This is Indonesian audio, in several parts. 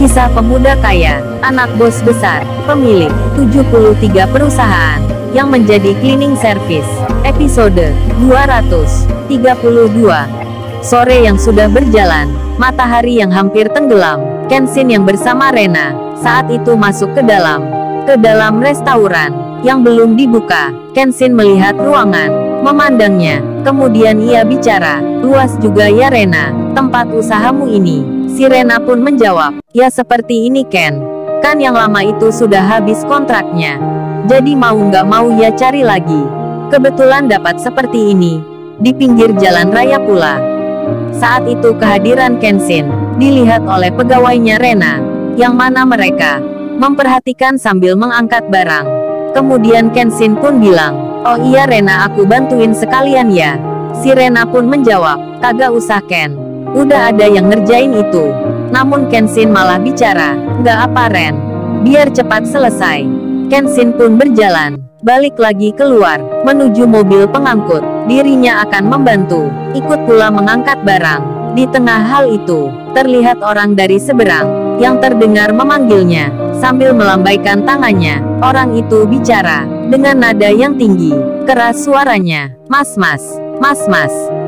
Kisah pemuda kaya, anak bos besar, pemilik 73 perusahaan, yang menjadi cleaning service. Episode 232. Sore yang sudah berjalan, matahari yang hampir tenggelam, Kenshin yang bersama Rena, saat itu masuk ke dalam restoran, yang belum dibuka. Kenshin melihat ruangan, memandangnya, kemudian ia bicara, "Luas juga ya Rena, tempat usahamu ini." Si Rena pun menjawab, "Ya seperti ini Ken. Kan yang lama itu sudah habis kontraknya. Jadi mau nggak mau ya cari lagi. Kebetulan dapat seperti ini. Di pinggir jalan raya pula." Saat itu kehadiran Kenshin dilihat oleh pegawainya Rena, yang mana mereka memperhatikan sambil mengangkat barang. Kemudian Kenshin pun bilang, "Oh iya Rena, aku bantuin sekalian ya." Si Rena pun menjawab, "Kagak usah Ken. Udah ada yang ngerjain itu." Namun Kenshin malah bicara, "Nggak apa Ren. Biar cepat selesai." Kenshin pun berjalan, balik lagi keluar, menuju mobil pengangkut. Dirinya akan membantu, ikut pula mengangkat barang. Di tengah hal itu, terlihat orang dari seberang, yang terdengar memanggilnya, sambil melambaikan tangannya. Orang itu bicara, dengan nada yang tinggi, keras suaranya, Mas,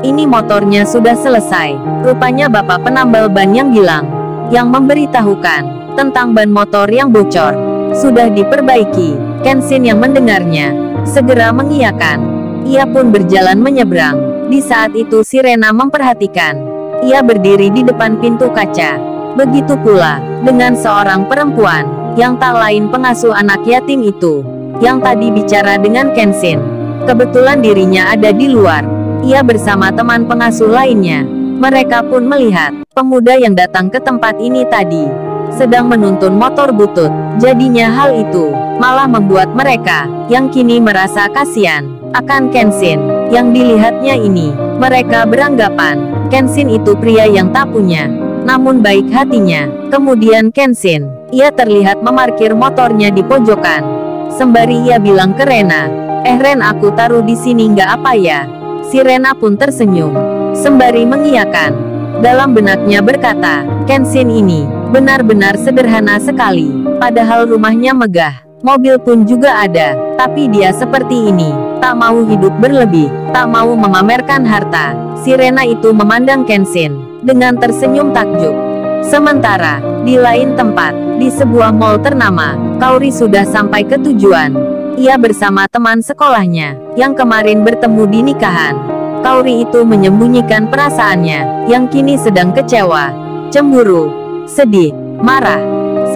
ini motornya sudah selesai." Rupanya bapak penambal ban yang bilang, yang memberitahukan tentang ban motor yang bocor sudah diperbaiki. Kenshin yang mendengarnya segera mengiyakan. Ia pun berjalan menyeberang. Di saat itu si Rena memperhatikan. Ia berdiri di depan pintu kaca. Begitu pula dengan seorang perempuan yang tak lain pengasuh anak yatim itu, yang tadi bicara dengan Kenshin. Kebetulan dirinya ada di luar. Ia bersama teman pengasuh lainnya. Mereka pun melihat pemuda yang datang ke tempat ini tadi sedang menuntun motor butut. Jadinya hal itu malah membuat mereka yang kini merasa kasihan akan Kenshin yang dilihatnya ini. Mereka beranggapan Kenshin itu pria yang tak punya, namun baik hatinya. Kemudian Kenshin, ia terlihat memarkir motornya di pojokan. Sembari ia bilang ke Rena, Ren, aku taruh di sini nggak apa ya?" Si Rena pun tersenyum, sembari mengiyakan. Dalam benaknya berkata, Kenshin ini benar-benar sederhana sekali. Padahal rumahnya megah, mobil pun juga ada. Tapi dia seperti ini, tak mau hidup berlebih, tak mau memamerkan harta. Si Rena itu memandang Kenshin dengan tersenyum takjub. Sementara, di lain tempat, di sebuah mall ternama, Kaori sudah sampai ke tujuan. Ia bersama teman sekolahnya, yang kemarin bertemu di nikahan. Kaori itu menyembunyikan perasaannya, yang kini sedang kecewa, cemburu, sedih, marah.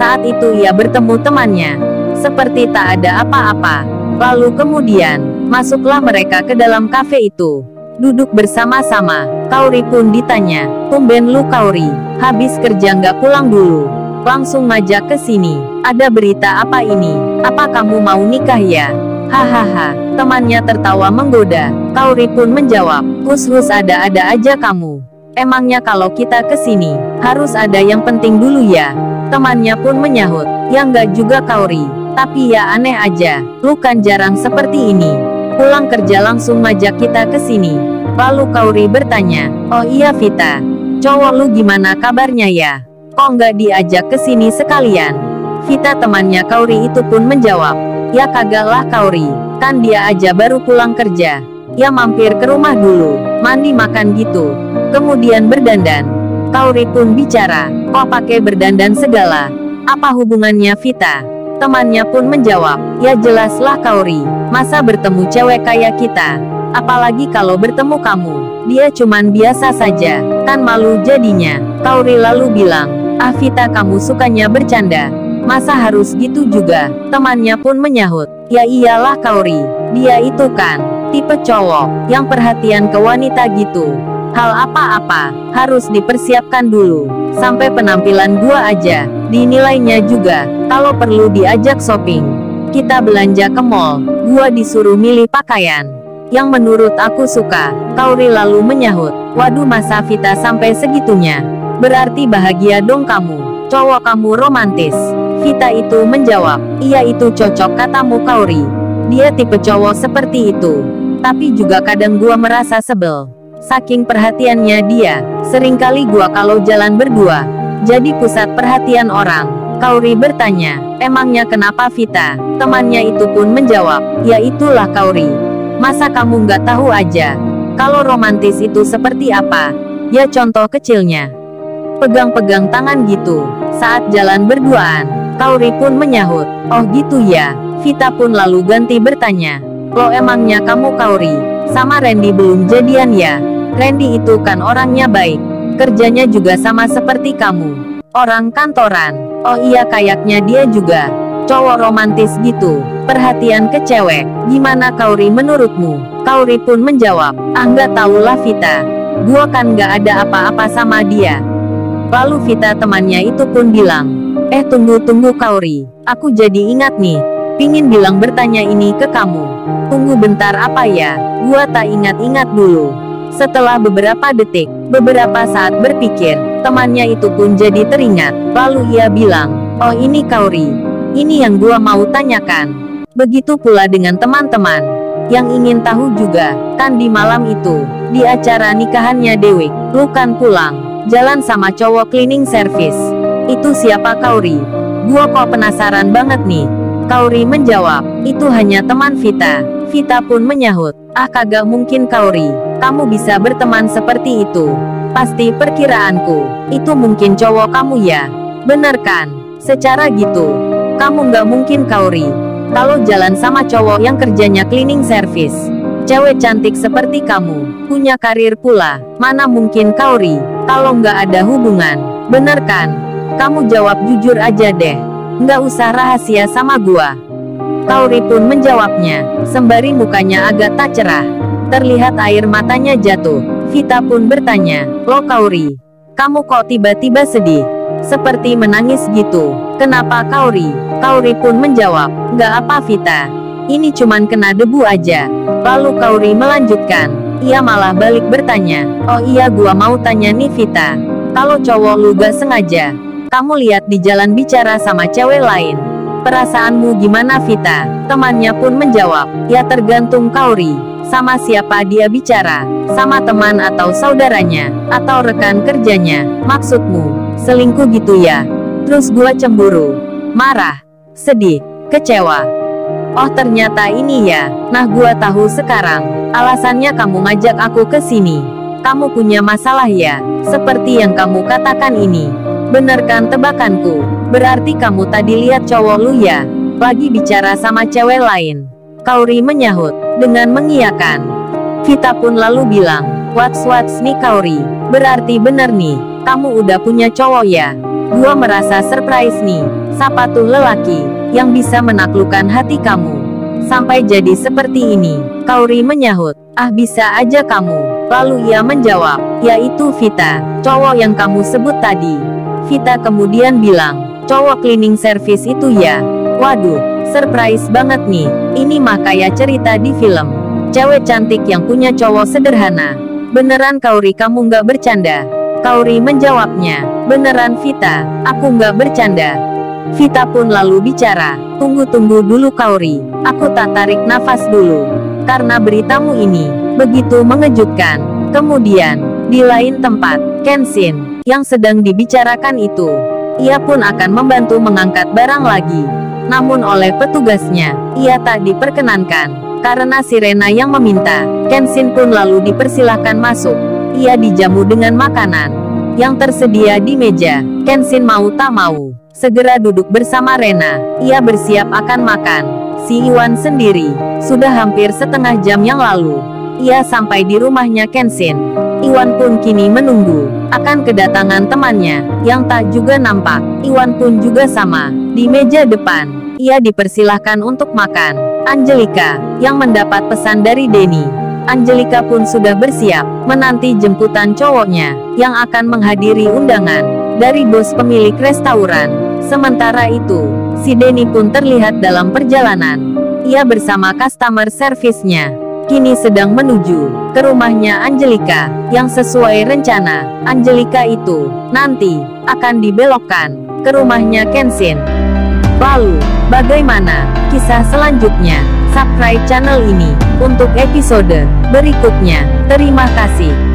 Saat itu ia bertemu temannya, seperti tak ada apa-apa. Lalu kemudian, masuklah mereka ke dalam kafe itu. Duduk bersama-sama, Kaori pun ditanya, "Tumben lu Kaori, habis kerja nggak pulang dulu? Langsung ngajak ke sini. Ada berita apa ini? Apa kamu mau nikah ya?" "Hahaha." Temannya tertawa menggoda. Kaori pun menjawab, "Hus-hus, ada-ada aja kamu. Emangnya kalau kita ke sini harus ada yang penting dulu ya?" Temannya pun menyahut, "Ya nggak juga Kaori. Tapi ya aneh aja. Lu kan jarang seperti ini. Pulang kerja langsung ngajak kita ke sini." Lalu Kaori bertanya, "Oh iya Vita, cowok lu gimana kabarnya ya? Kok nggak diajak ke sini sekalian?" Vita temannya Kaori itu pun menjawab, "Ya kagak lah Kaori, kan dia aja baru pulang kerja. Ya mampir ke rumah dulu, mandi makan gitu. Kemudian berdandan." Kaori pun bicara, "Kok pakai berdandan segala? Apa hubungannya Vita?" Temannya pun menjawab, "Ya jelaslah Kaori, masa bertemu cewek kayak kita? Apalagi kalau bertemu kamu, dia cuman biasa saja, kan malu jadinya." Kaori lalu bilang, "Ah Vita, kamu sukanya bercanda. Masa harus gitu juga?" Temannya pun menyahut, "Ya iyalah Kaori, dia itu kan tipe cowok yang perhatian ke wanita gitu. Hal apa-apa harus dipersiapkan dulu. Sampai penampilan gua aja dinilainya juga. Kalau perlu diajak shopping, kita belanja ke mall, gua disuruh milih pakaian yang menurut aku suka." Kaori lalu menyahut, "Waduh, masa Vita sampai segitunya? Berarti bahagia dong kamu. Cowok kamu romantis." Vita itu menjawab, "Iya itu cocok katamu Kaori. Dia tipe cowok seperti itu. Tapi juga kadang gua merasa sebel. Saking perhatiannya dia, seringkali gua kalau jalan berdua, jadi pusat perhatian orang. Kaori bertanya, emangnya kenapa Vita? Temannya itu pun menjawab, ya itulah Kaori. Masa kamu nggak tahu aja? Kalau romantis itu seperti apa? Ya contoh kecilnya. Pegang-pegang tangan gitu. Saat jalan berduaan, Kaori pun menyahut, oh gitu ya. Vita pun lalu ganti bertanya, lo emangnya kamu Kaori sama Randy belum jadian ya? Randy itu kan orangnya baik. Kerjanya juga sama seperti kamu. Orang kantoran. Oh iya kayaknya dia juga cowok romantis gitu. Perhatian ke cewek. Gimana Kaori menurutmu? Kaori pun menjawab, ah nggak tahulah Vita. Gua kan nggak ada apa-apa sama dia. Lalu Vita temannya itu pun bilang, tunggu Kaori. Aku jadi ingat nih. Pingin bilang bertanya ini ke kamu. Tunggu bentar apa ya? Gua tak ingat-ingat dulu. Setelah beberapa detik, beberapa saat berpikir, temannya itu pun jadi teringat. Lalu ia bilang, oh ini Kaori. Ini yang gua mau tanyakan. Begitu pula dengan teman-teman yang ingin tahu juga, kan di malam itu, di acara nikahannya Dewi, lu kan pulang, jalan sama cowok cleaning service. Itu siapa Kaori? Gua kok penasaran banget nih. Kaori menjawab, itu hanya teman Vita. Vita pun menyahut, ah kagak mungkin Kaori. Kamu bisa berteman seperti itu. Pasti perkiraanku, itu mungkin cowok kamu ya. Bener kan? Secara gitu, kamu nggak mungkin Kaori. Kalau jalan sama cowok yang kerjanya cleaning service. Cewek cantik seperti kamu, punya karir pula. Mana mungkin Kaori, kalau nggak ada hubungan. Bener kan? Kamu jawab jujur aja deh. Nggak usah rahasia sama gua. Kaori pun menjawabnya, sembari mukanya agak tak cerah. Terlihat air matanya jatuh. Vita pun bertanya, lo Kaori, kamu kok tiba-tiba sedih? Seperti menangis gitu. Kenapa Kaori? Kaori pun menjawab, nggak apa Vita. Ini cuman kena debu aja. Lalu Kaori melanjutkan. Ia malah balik bertanya, oh iya gua mau tanya nih Vita. Kalau cowok lu gak sengaja, kamu lihat di jalan bicara sama cewek lain. Perasaanmu gimana Vita? Temannya pun menjawab, ya tergantung Kaori. Sama siapa dia bicara? Sama teman atau saudaranya? Atau rekan kerjanya? Maksudmu, selingkuh gitu ya? Terus gua cemburu, marah, sedih, kecewa. Oh ternyata ini ya. Nah gua tahu sekarang. Alasannya kamu ngajak aku ke sini. Kamu punya masalah ya? Seperti yang kamu katakan ini. Bener kan tebakanku? Berarti kamu tadi lihat cowok lu ya? Lagi bicara sama cewek lain. Kaori menyahut dengan mengiyakan. Vita pun lalu bilang, what's nih Kaori? Berarti bener nih, kamu udah punya cowok ya? Gua merasa surprise nih. Siapa tuh lelaki yang bisa menaklukkan hati kamu sampai jadi seperti ini? Kaori menyahut, ah bisa aja kamu. Lalu ia menjawab, yaitu Vita, cowok yang kamu sebut tadi. Vita kemudian bilang, cowok cleaning service itu ya? Waduh, surprise banget nih. Ini mah kayak cerita di film. Cewek cantik yang punya cowok sederhana. Beneran Kaori kamu nggak bercanda? Kaori menjawabnya, beneran Vita, aku nggak bercanda. Vita pun lalu bicara, tunggu dulu Kaori. Aku tak tarik nafas dulu. Karena beritamu ini begitu mengejutkan. Kemudian, di lain tempat, Kenshin, yang sedang dibicarakan itu, ia pun akan membantu mengangkat barang lagi. Namun oleh petugasnya, ia tak diperkenankan. Karena Sirena yang meminta, Kenshin pun lalu dipersilahkan masuk. Ia dijamu dengan makanan yang tersedia di meja. Kenshin mau tak mau segera duduk bersama Rena. Ia bersiap akan makan. Si Iwan sendiri sudah hampir setengah jam yang lalu ia sampai di rumahnya Kenshin. Iwan pun kini menunggu akan kedatangan temannya yang tak juga nampak. Iwan pun juga sama di meja depan. Ia dipersilahkan untuk makan. Angelika yang mendapat pesan dari Denny. Angelika pun sudah bersiap menanti jemputan cowoknya yang akan menghadiri undangan dari bos pemilik restoran. Sementara itu, si Denny pun terlihat dalam perjalanan. Ia bersama customer service-nya kini sedang menuju ke rumahnya Angelika yang sesuai rencana. Angelika itu nanti akan dibelokkan ke rumahnya Kenshin. Lalu, bagaimana kisah selanjutnya? Subscribe channel ini untuk episode berikutnya. Terima kasih.